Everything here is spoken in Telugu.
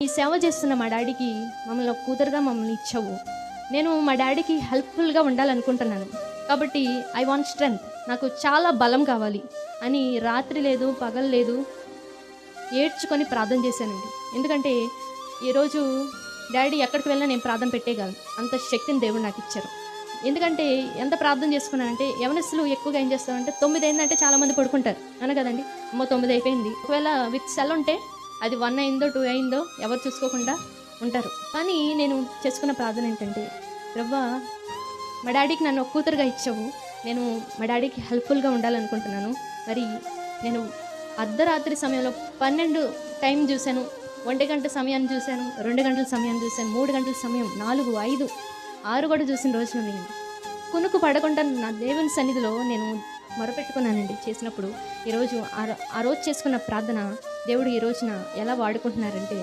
ఈ సేవ చేస్తున్న మా డాడీకి మమ్మల్ని ఒక కూతురుగా మమ్మల్ని ఇచ్చావు. నేను మా డాడీకి హెల్ప్ఫుల్గా ఉండాలనుకుంటున్నాను. కాబట్టి ఐ వాంట్ స్ట్రెంగ్త్, నాకు చాలా బలం కావాలి అని రాత్రి లేదు పగలు లేదు ఏడ్చుకొని ప్రార్థన చేశానండి. ఎందుకంటే ఈరోజు డాడీ ఎక్కడికి వెళ్ళినా నేను ప్రార్థన పెట్టేయగలను, అంత శక్తిని దేవుడు నాకు ఇచ్చారు. ఎందుకంటే ఎంత ప్రార్థన చేసుకున్నానంటే, యవనస్తులు ఎక్కువగా ఏం చేస్తామంటే 9 అయిందంటే చాలామంది పడుకుంటారు అన కదండి. అమ్మో 9 అయిపోయింది, ఒకవేళ విత్ సెల్ ఉంటే అది 1 అయిందో 2 అయిందో ఎవరు చూసుకోకుండా ఉంటారు. కానీ నేను చేసుకున్న ప్రార్థన ఏంటంటే, ప్రభువా మా డాడీకి నన్ను ఒక కూతురుగా ఇచ్చావు, నేను మా డాడీకి హెల్ప్ఫుల్గా ఉండాలనుకుంటున్నాను. మరి నేను అర్ధరాత్రి సమయంలో 12 టైం చూశాను, 1 గంట సమయాన్ని చూశాను, 2 గంటల సమయాన్ని చూశాను, 3 గంటల సమయం, 4, 5, 6 కూడా చూసిన రోజులు ఉన్నాయండి. కునుకు పడకుండా నా దేవుని సన్నిధిలో నేను మొరపెట్టుకున్నానండి. చేసినప్పుడు ఈరోజు ఆ రోజు చేసుకున్న ప్రార్థన దేవుడు ఈ రోజున ఎలా వాడుకుంటున్నారంటే,